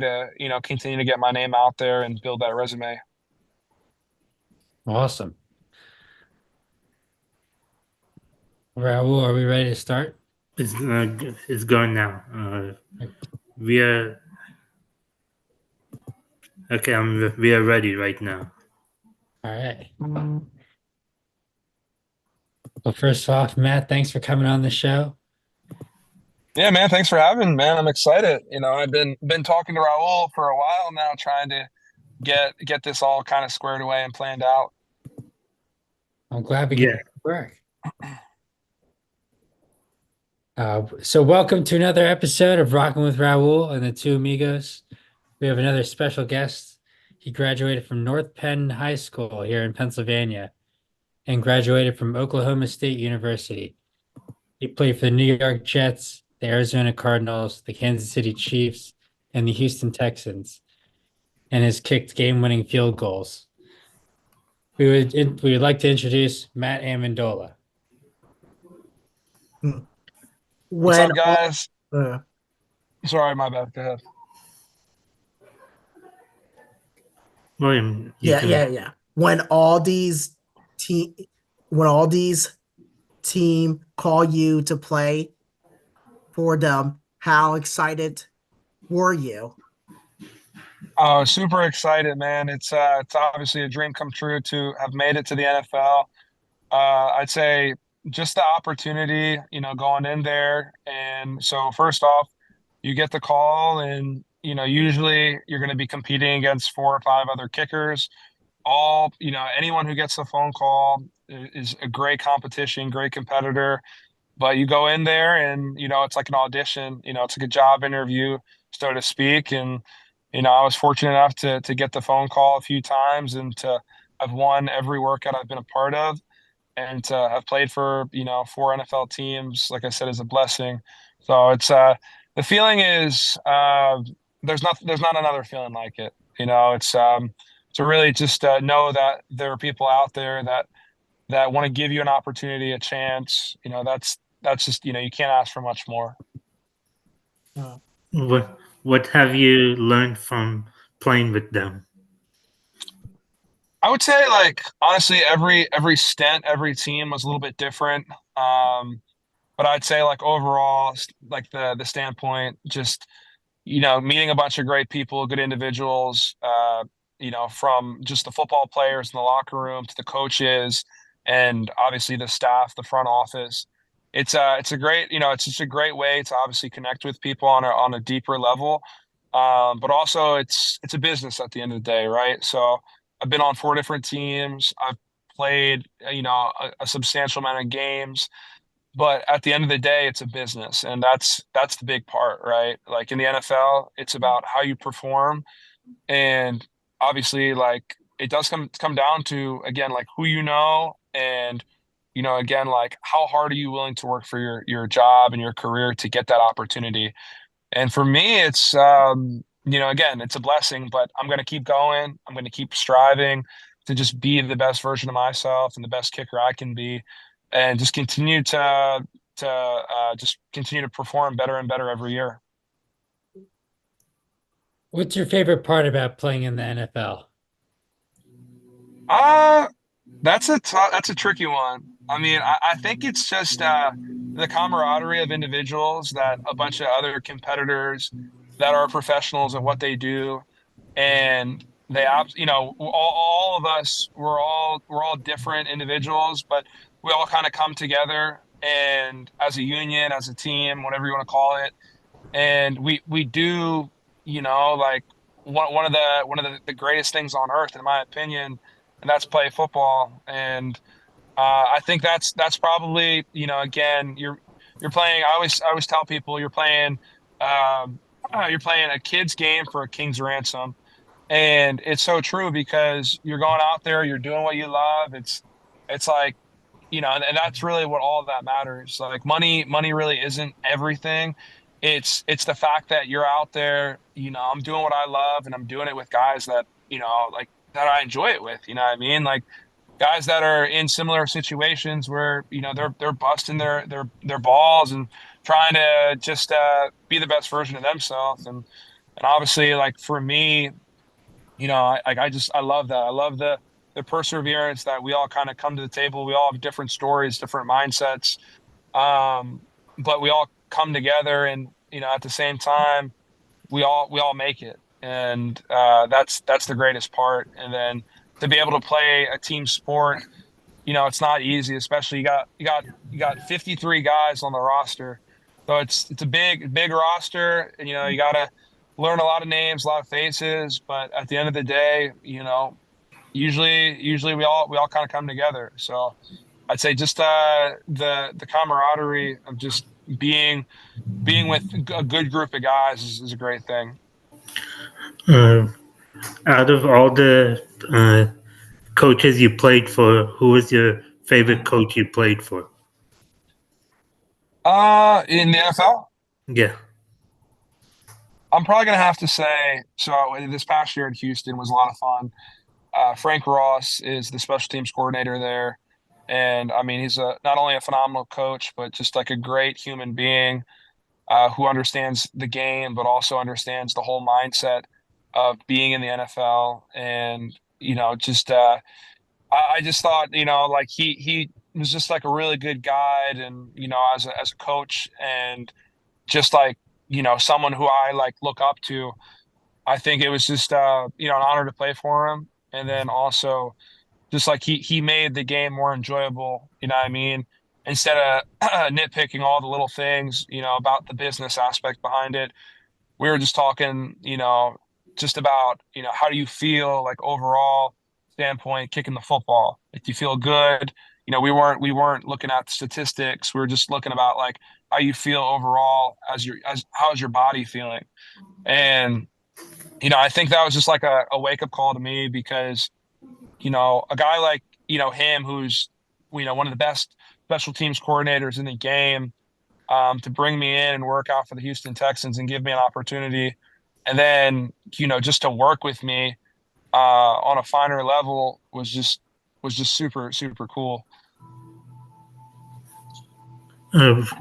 to, continue to get my name out there and build that resume. Awesome. Rahul, are we ready to start? It's going now. We are okay. We are ready right now. All right. Well, first off, Matt, thanks for coming on the show. Yeah, man, thanks for having me, man. I'm excited. I've been talking to Rahul for a while now, trying to get this all kind of squared away and planned out. I'm glad we can Yeah. make it work. So welcome to another episode of Rockin' with Rahul and the Two Amigos. We have another special guest. He graduated from North Penn High School here in Pennsylvania and graduated from Oklahoma State University. He played for the New York Jets, the Arizona Cardinals, the Kansas City Chiefs, and the Houston Texans, and has kicked game-winning field goals. We would like to introduce Matt Ammendola. What's When up, all, guys? uh, Sorry, my bad. Go ahead. William, you yeah, can. yeah, yeah. Te- when all these team call you to play for them, how excited were you? Oh, super excited, man. It's obviously a dream come true to have made it to the NFL. I'd say just the opportunity, going in there. And so first off, you get the call and, usually you're going to be competing against four or five other kickers. Anyone who gets the phone call is a great competition, great competitor. But you go in there and, it's like an audition, it's like a job interview, so to speak. And, I was fortunate enough to get the phone call a few times and to have won every workout I've been a part of and to have played for, four NFL teams, like I said, is a blessing. So the feeling is there's not another feeling like it. It's to really just know that there are people out there that want to give you an opportunity, a chance. That's just, you can't ask for much more. Uh, What have you learned from playing with them? I would say, like, honestly, every stint, every team was a little bit different. But I'd say, like, overall, like the standpoint, just, meeting a bunch of great people, good individuals, from just the football players in the locker room to the coaches and obviously the staff, the front office. It's a great, it's just a great way to obviously connect with people on a deeper level. But also it's a business at the end of the day, right? So I've been on four different teams. I've played, a substantial amount of games. But at the end of the day, it's a business, and that's the big part, right? Like in the NFL, it's about how you perform, and obviously, like it does come down to again, like who you know, and again, like how hard are you willing to work for your job and your career to get that opportunity? And for me, it's again, it's a blessing, but I'm going to keep going. I'm going to keep striving to just be the best version of myself and the best kicker I can be, and just continue to just continue to perform better and better every year. What's your favorite part about playing in the NFL? Uh, that's a tricky one. I mean, I think it's just the camaraderie of individuals that a bunch of other competitors that are professionals at what they do, and all of us we're all different individuals, but we all kind of come together and as a union, as a team, whatever you want to call it, and we do, like one of the greatest things on earth, in my opinion, and that's play football. And I think that's probably, again, you're playing. I always tell people um, you're playing a kid's game for a king's ransom, and it's so true because you're going out there, you're doing what you love. It's like, and that's really what all of that matters. Like money really isn't everything. It's the fact that you're out there, I'm doing what I love and I'm doing it with guys that, like that I enjoy it with, you know what I mean? Like guys that are in similar situations where, they're busting their balls and trying to just be the best version of themselves. And And obviously, like for me, I love that. I love the perseverance that we all kind of come to the table. We all have different stories, different mindsets, um, but we all come together, and at the same time, we all make it, and that's the greatest part. And then to be able to play a team sport, it's not easy, especially you got 53 guys on the roster. So it's a big roster, and you got to learn a lot of names, a lot of faces, but at the end of the day, usually we all kind of come together. So I'd say just the camaraderie of just being with a good group of guys is a great thing. Uh, Out of all the coaches you played for, who was your favorite coach you played for? In the NFL, Yeah. I'm probably gonna have to say so. This past year in Houston was a lot of fun. Frank Ross is the special teams coordinator there, and I mean he's not only a phenomenal coach, but just like a great human being who understands the game, but also understands the whole mindset of being in the NFL. And just I just thought like he was just like a really good guide, and as a coach, and just like someone who I like look up to. I think it was just an honor to play for him, and then also just like he made the game more enjoyable. You know what I mean? Instead of nitpicking all the little things, about the business aspect behind it, we were just talking, just about how do you feel like overall standpoint kicking the football? Like, do you feel good? We weren't looking at statistics. We were just looking about like how you feel overall as how's your body feeling. And I think that was just like a wake up call to me because a guy like him who's one of the best special teams coordinators in the game, to bring me in and work out for the Houston Texans and give me an opportunity, and then just to work with me on a finer level was just super super cool.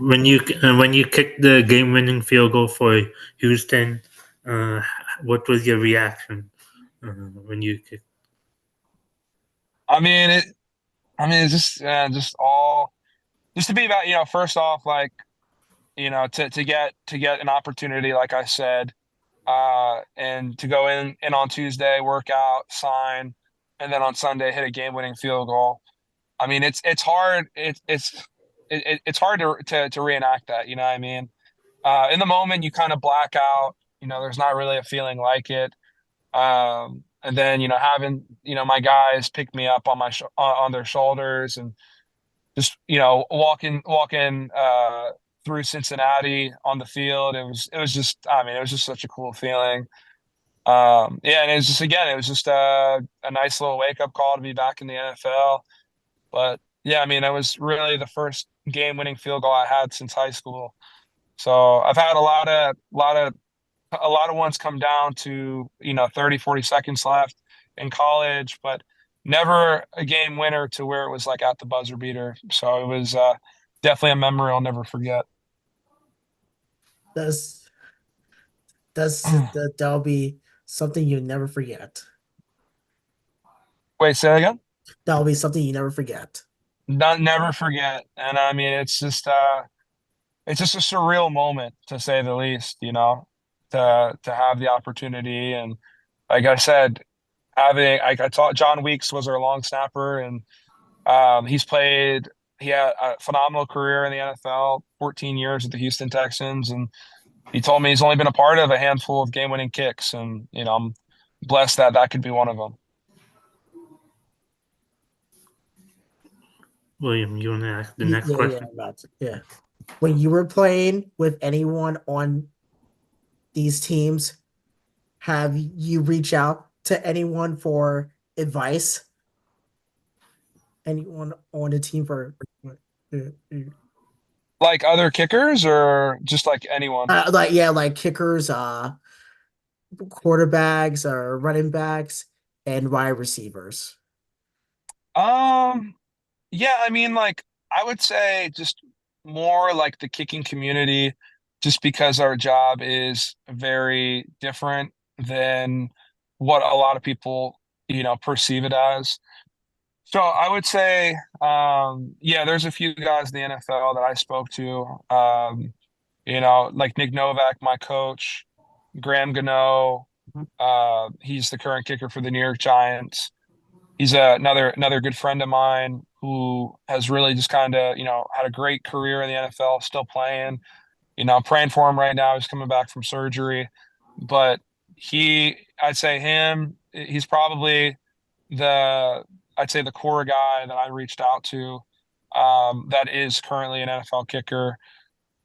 When you kicked the game-winning field goal for Houston, uh, what was your reaction when you kicked? I mean it. I mean it's just all just to be about first off like to get an opportunity like I said, and to go in on Tuesday, work out, sign, and then on Sunday hit a game-winning field goal. I mean, it's hard. It's hard to reenact that. You know what I mean? In the moment, you kind of black out. There's not really a feeling like it. And then having my guys pick me up on on their shoulders, and just walking through Cincinnati on the field. It was just, I mean, it was just such a cool feeling. Yeah, and it was just, again, it was just a nice little wake up call to be back in the NFL. But yeah, I mean, it was really the first game winning field goal I had since high school. So I've had a lot of ones come down to 30, 40 seconds left in college, but never a game winner to where it was like at the buzzer beater. So it was definitely a memory I'll never forget. That's that'll be something you never forget. Wait, say that again? That'll be something you never forget. Not never forget. And I mean, it's just a surreal moment to say the least, to have the opportunity. And like I said, having like I taught John Weeks was our long snapper, and he had a phenomenal career in the NFL, 14 years with the Houston Texans, and he told me he's only been a part of a handful of game-winning kicks, and I'm blessed that that could be one of them. William, you want to ask the next Yeah, yeah, question? yeah. When you were playing with anyone on these teams, have you reach out to anyone for advice? Anyone on the team for Like other kickers or just like anyone? like yeah, like kickers, quarterbacks or running backs and wide receivers. Um, yeah, I mean, like I would say just more like the kicking community, just because our job is very different than what a lot of people, perceive it as. So I would say, yeah, there's a few guys in the NFL that I spoke to, like Nick Novak, my coach, Graham Gano. He's the current kicker for the New York Giants. He's another good friend of mine who has really just kind of, had a great career in the NFL, still playing. I'm praying for him right now. He's coming back from surgery, but I'd say he's probably the, I'd say the core guy that I reached out to, that is currently an NFL kicker,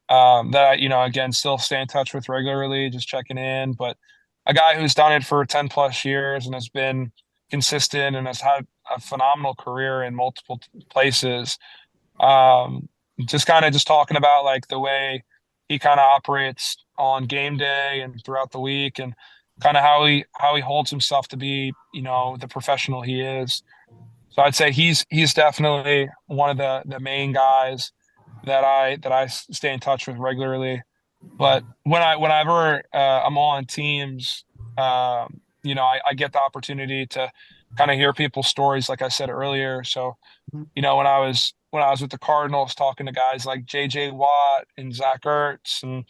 that I, again, still stay in touch with regularly, just checking in, but a guy who's done it for 10 plus years and has been consistent and has had a phenomenal career in multiple places. Um, just kind of just talking about like the way he kind of operates on game day and throughout the week, and kind of how he holds himself to be, the professional he is. So I'd say he's definitely one of the main guys that I stay in touch with regularly. But whenever I'm on teams, I get the opportunity to kind of hear people's stories, like I said earlier. So, when I was with the Cardinals, talking to guys like J.J. Watt and Zach Ertz, and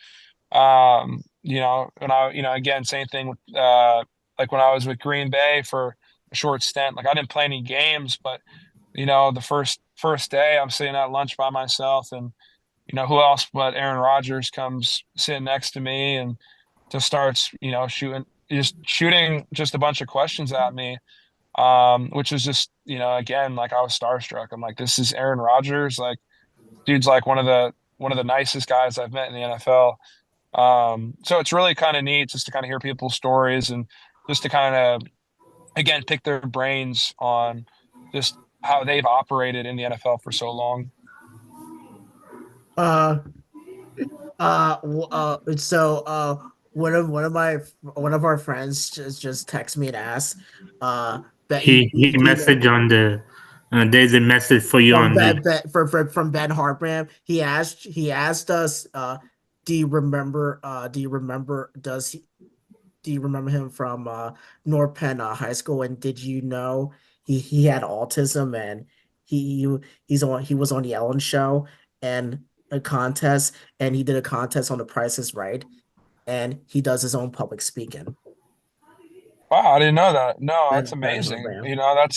again, same thing with like when I was with Green Bay for a short stint. Like I didn't play any games, but the first day I'm sitting at lunch by myself, and who else but Aaron Rodgers comes sitting next to me and just starts, shooting just a bunch of questions at me, which is just, again, like I was starstruck. I'm like, this is Aaron Rodgers. Like, dude's like one of the nicest guys I've met in the NFL. So it's really kind of neat just to kind of hear people's stories and just to kind of, again, pick their brains on just how they've operated in the NFL for so long. Uh, one of our friends just texted me and asked, that He do you know, messaged on the. There's a message for you from on the. from Ben Hartram. He asked us, do you remember him from North Penn High School? And did you know he had autism, and he he was on the Ellen show and a contest, and he did a contest on The Price is Right, and he does his own public speaking. Wow, I didn't know that. No, that's Ben amazing. Hartram.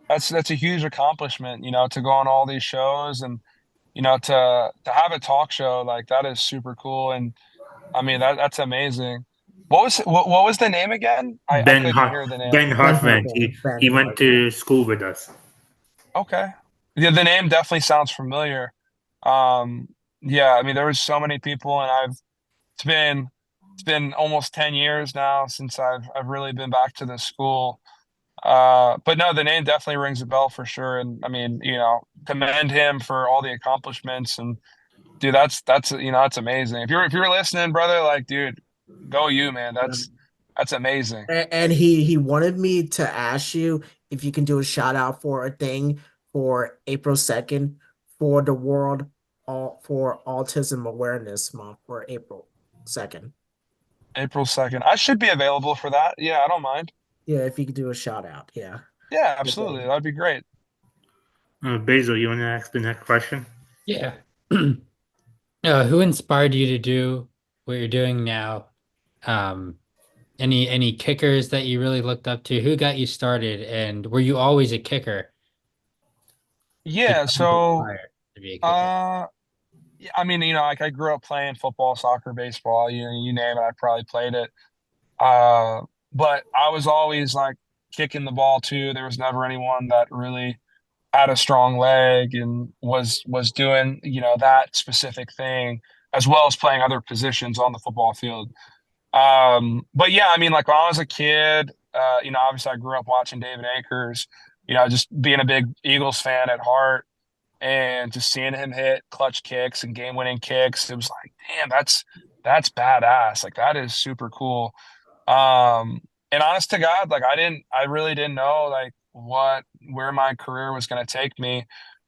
That's a huge accomplishment, to go on all these shows and to have a talk show like that is super cool. And I mean that's amazing. What was the name again? I couldn't hear the name. Ben Hartman. Ben He went Hartram. to school with us. Okay. Yeah, the name definitely sounds familiar. Um, yeah, I mean there was so many people, and it's been it's been almost 10 years now since I've really been back to the school. But no, the name definitely rings a bell for sure. And I mean, commend him for all the accomplishments. And dude, that's amazing. If you're listening, brother, like, dude, go you, man. That's amazing. And he wanted me to ask you if you can do a shout out for a thing for April 2nd for the World all for Autism Awareness Month for April 2nd. April 2nd. I should be available for that. Yeah, I don't mind. Yeah, if you could do a shout out. Yeah. Yeah, No absolutely. problem. That'd be great. Basil, you want to ask the next question? Yeah. Who inspired you to do what you're doing now? Um, any kickers that you really looked up to? Who got you started? And were you always a kicker? Did Yeah, you so aspire to be a kicker? yeah, I mean, like I grew up playing football, soccer, baseball, you name it, I probably played it. Uh, but I was always like kicking the ball too. There was never anyone that really had a strong leg and was doing, that specific thing as well as playing other positions on the football field. But yeah, I mean, like when I was a kid, obviously I grew up watching David Akers, just being a big Eagles fan at heart and just seeing him hit clutch kicks and game-winning kicks. It was like, damn, that's badass. Like that is super cool. Um, and honest to God, like I really didn't know like where my career was going to take me.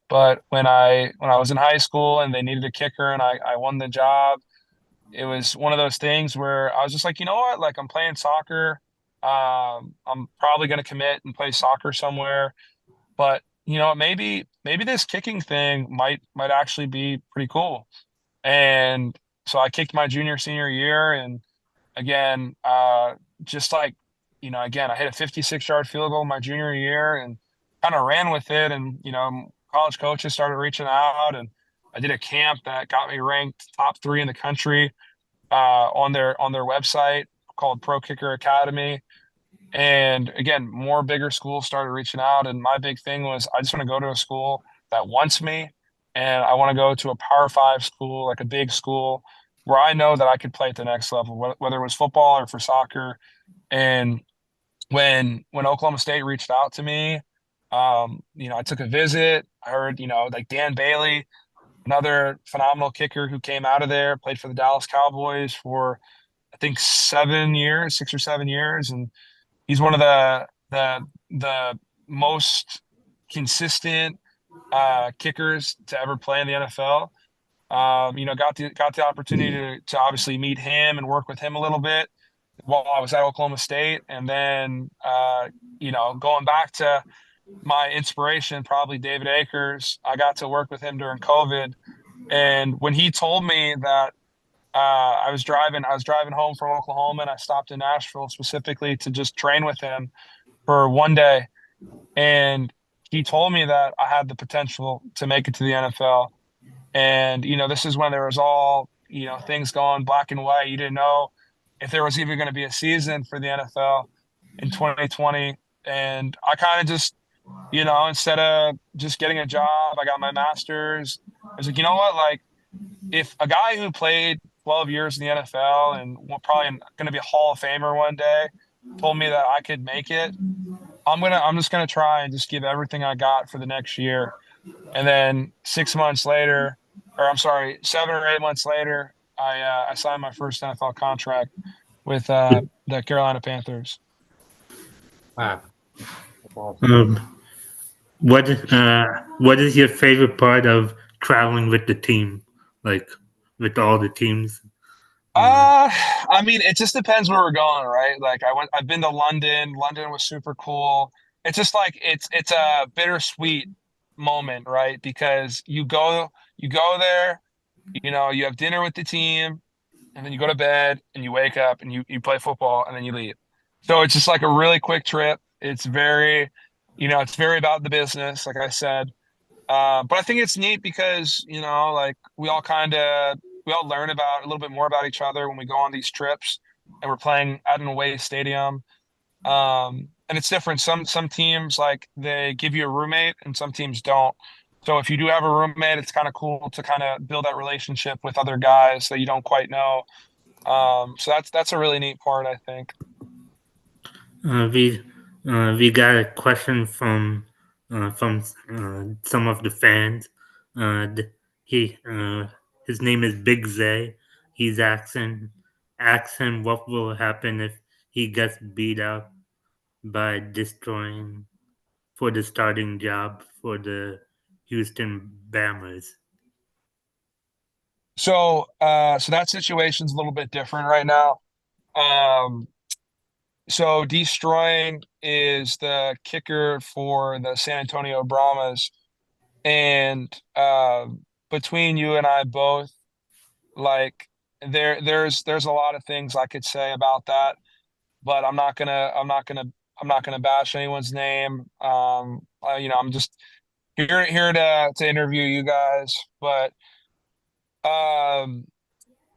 But when I was in high school and they needed a kicker and I won the job, it was one of those things where I was just like, you know what? Like I'm playing soccer. I'm probably going to commit and play soccer somewhere. But you know, maybe this kicking thing might actually be pretty cool. And so I kicked my junior senior year, and again, just like again, I hit a 56-yard field goal my junior year, and kind of ran with it. And college coaches started reaching out, and I did a camp that got me ranked top 3 in the country on their website called Pro Kicker Academy. And again, more bigger schools started reaching out. And my big thing was I just want to go to a school that wants me. And I want to go to a Power Five school, like a big school, where I know that I could play at the next level, whether it was football or for soccer. And when Oklahoma State reached out to me, I took a visit. I heard, like Dan Bailey, another phenomenal kicker who came out of there, played for the Dallas Cowboys for I think 7 years, 6 or 7 years, and he's one of the most consistent kickers to ever play in the NFL. Got the opportunity to obviously meet him and work with him a little bit while I was at Oklahoma State, and then going back to my inspiration, probably David Akers. I got to work with him during COVID, and when he told me that I was driving home from Oklahoma, and I stopped in Nashville specifically to just train with him for one day. And he told me that I had the potential to make it to the NFL. And, this is when there was all, things going black and white. You didn't know if there was even going to be a season for the NFL in 2020. And I kind of just, instead of just getting a job, I got my master's. I was like, you know what? Like, if a guy who played 12 years in the NFL and probably going to be a Hall of Famer one day told me that I could make it, I'm just gonna try and just give everything I got for the next year. And then 6 months later, or I'm sorry, 7 or 8 months later, I signed my first NFL contract with the Carolina Panthers. Wow. Um, what is your favorite part of traveling with the team, like with all the teams? I mean, it just depends where we're going, right? Like I've been to London. London was super cool. It's just like it's a bittersweet moment, right? Because you go there, you have dinner with the team, and then you go to bed and you wake up and you play football and then you leave. So it's just like a really quick trip. It's very about the business, like I said. But I think it's neat because, like we all learn about a little bit more about each other when we go on these trips and we're playing at an away stadium. And it's different. Some teams like they give you a roommate and some teams don't. So if you do have a roommate, it's kind of cool to kind of build that relationship with other guys that you don't quite know. So that's a really neat part, I think. Uh, we we got a question from some of the fans. He his name is Big Zay. He's asking what will happen if he gets beat out by destroying for the starting job for the Houston Bammers. So that situation's a little bit different right now. Um, so destroying is the kicker for the San Antonio Brahmas, and between you and I both, like there's a lot of things I could say about that, but I'm not gonna bash anyone's name. I'm just here to interview you guys, but um,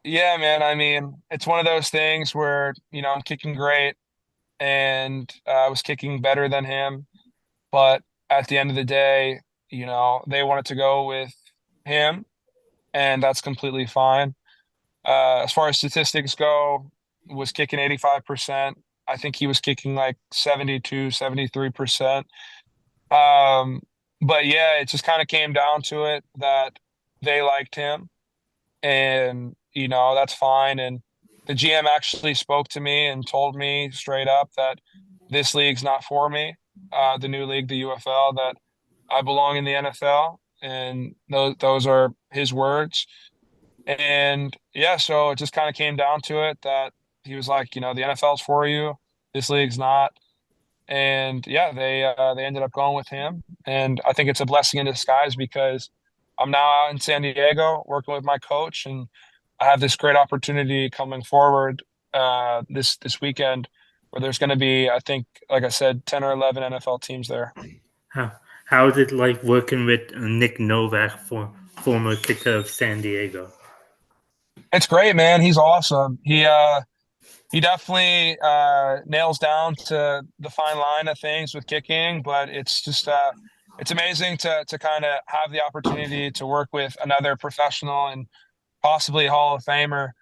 yeah, man. I mean, it's one of those things where I'm kicking great, and I was kicking better than him, but at the end of the day, they wanted to go with him, and that's completely fine. As far as statistics go, was kicking 85%. I think he was kicking like 72, 73%. Um, but yeah, it just kind of came down to it that they liked him, and that's fine. And the GM actually spoke to me and told me straight up that this league's not for me. The new league, the UFL, that I belong in the NFL, and those are his words. And yeah, so it just kind of came down to it that he was like, the NFL's for you, this league's not. And yeah, they ended up going with him, and I think it's a blessing in disguise because I'm now out in San Diego working with my coach, and I have this great opportunity coming forward this weekend where there's going to be, I think, like I said, 10 or 11 NFL teams there. How is it like working with Nick Novak, former kicker of San Diego? It's great, man. He's awesome. He definitely nails down to the fine line of things with kicking, but it's just it's amazing to kind of have the opportunity to work with another professional and possibly Hall of Famer.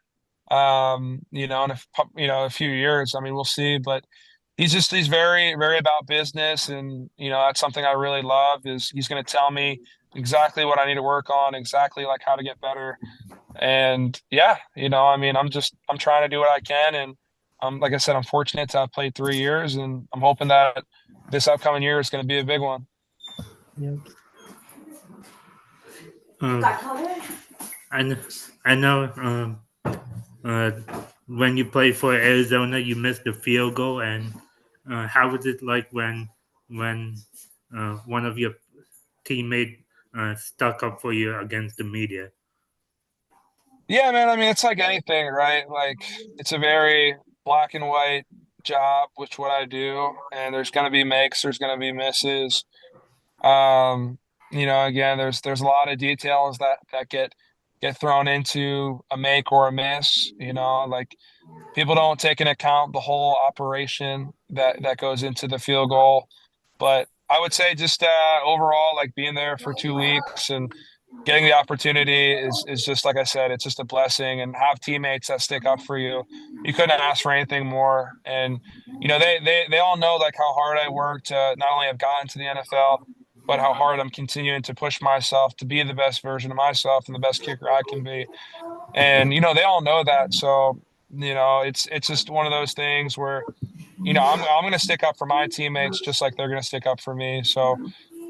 In a few years. I mean, we'll see, but he's very very about business, and that's something I really love. Is he's going to tell me exactly what I need to work on, exactly like how to get better. And yeah, I mean, I'm trying to do what I can, and like I said, I'm fortunate to have played 3 years, and I'm hoping that this upcoming year is going to be a big one. Yeah. I know when you played for Arizona, you missed the field goal, and how was it like when one of your teammates stuck up for you against the media? Yeah, man. I mean, it's like anything, right? Like it's a very black and white job, which what I do, and there's going to be makes, there's going to be misses. Um, again, there's a lot of details that get thrown into a make or a miss. Like people don't take into account the whole operation that goes into the field goal. But I would say just overall, like being there for 2 weeks and getting the opportunity is just like I said, it's just a blessing, and have teammates that stick up for you. You couldn't ask for anything more. And they all know like how hard I work to not only have gotten to the NFL, but how hard I'm continuing to push myself to be the best version of myself and the best kicker I can be. And they all know that. So it's just one of those things where I'm going to stick up for my teammates just like they're going to stick up for me. So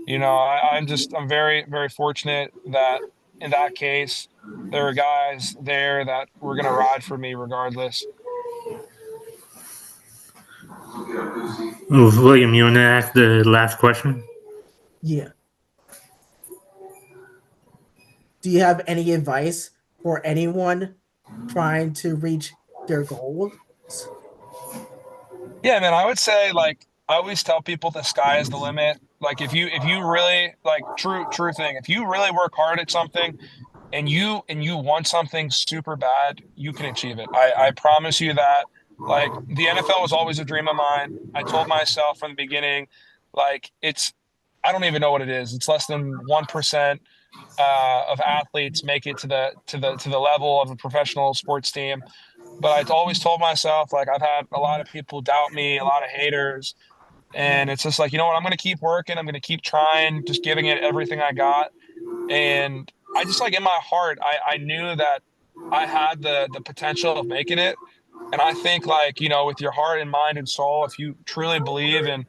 I'm very, very fortunate that in that case, there are guys there that were going to ride for me regardless. William, you want to ask the last question? Yeah. Do you have any advice for anyone trying to reach their goals? Yeah, man, I would say like I always tell people the sky is the limit. Like if you really like true thing, if you really work hard at something and you want something super bad, you can achieve it. I promise you that. Like the NFL was always a dream of mine. I told myself from the beginning, like I don't even know what it is. It's less than 1% of athletes make it to the level of a professional sports team. But I always told myself, like I've had a lot of people doubt me, a lot of haters, and it's just like, you know what, I'm gonna keep working, I'm gonna keep trying, just giving it everything I got. And I just like in my heart, I knew that I had the potential of making it. And I think like, with your heart and mind and soul, if you truly believe in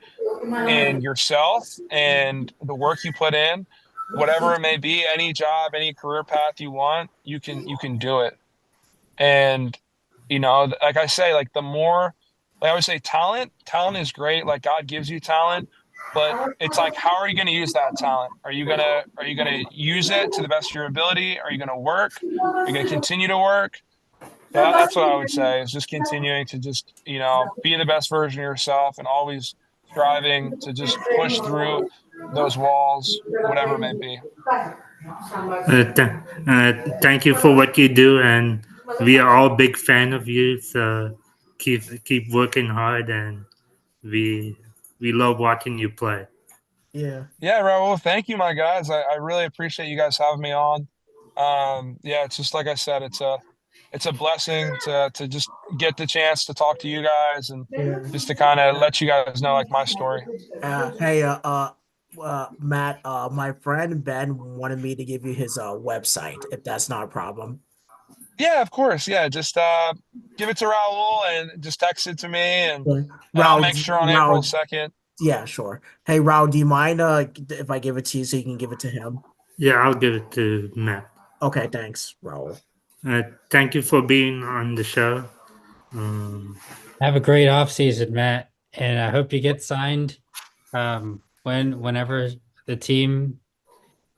yourself and the work you put in, whatever it may be, any job, any career path you want, you can do it. And like I say, like the more, like I would say, talent is great. Like God gives you talent, but it's like, how are you going to use that talent? Are you gonna use it to the best of your ability? Are you going to work? Are you going to continue to work? So that's what I would say, is just continuing to just be the best version of yourself and always striving to just push through those walls, whatever it may be. Thank you for what you do, and we are all big fan of you. So keep working hard, and we love watching you play. Yeah. Yeah, Rahul, thank you, my guys. I really appreciate you guys having me on. Yeah, it's just like I said, it's a blessing to just get the chance to talk to you guys and Yeah. just to kind of let you guys know like my story. Hey, Matt, my friend Ben wanted me to give you his website, if that's not a problem. Yeah, of course. Yeah, just give it to Rahul and just text it to me, and Sure. I'll make sure on April 2nd. Yeah, sure. Hey, Raul, do you mind if I give it to you so you can give it to him? Yeah, I'll give it to Matt. Okay, thanks, Raul. Thank you for being on the show. Um, Have a great off season, Matt, and I hope you get signed whenever the team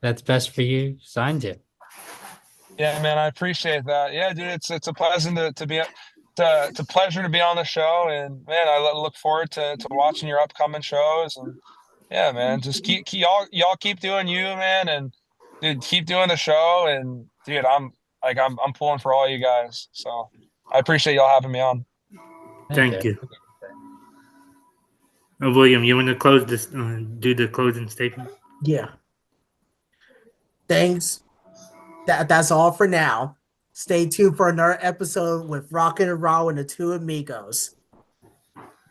that's best for you signs you. Yeah, man, I appreciate that. Yeah, dude, it's a pleasant to be it's a pleasure to be on the show, and man, I look forward to watching your upcoming shows. And yeah, man, just keep y'all keep doing you, man, and dude, keep doing the show. And dude, I'm pulling for all you guys. So I appreciate y'all having me on. Thank Thank you. you. William, you want to close this? Do the closing statement. Yeah. Thanks. That's all for now. Stay tuned for another episode with Rockin' and Raw and the two amigos.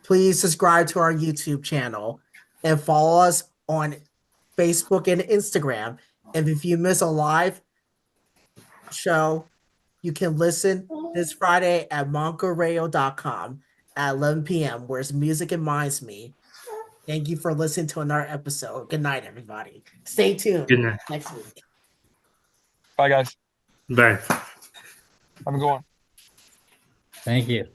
Please subscribe to our YouTube channel and follow us on Facebook and Instagram. And if you miss a live show, you can listen this Friday at moncoradio.com at 11 p.m. where it's music and minds me. Thank you for listening to another episode. Good night, everybody. Stay tuned Good night. next week. Bye, guys. Bye. Have a good one. Thank you.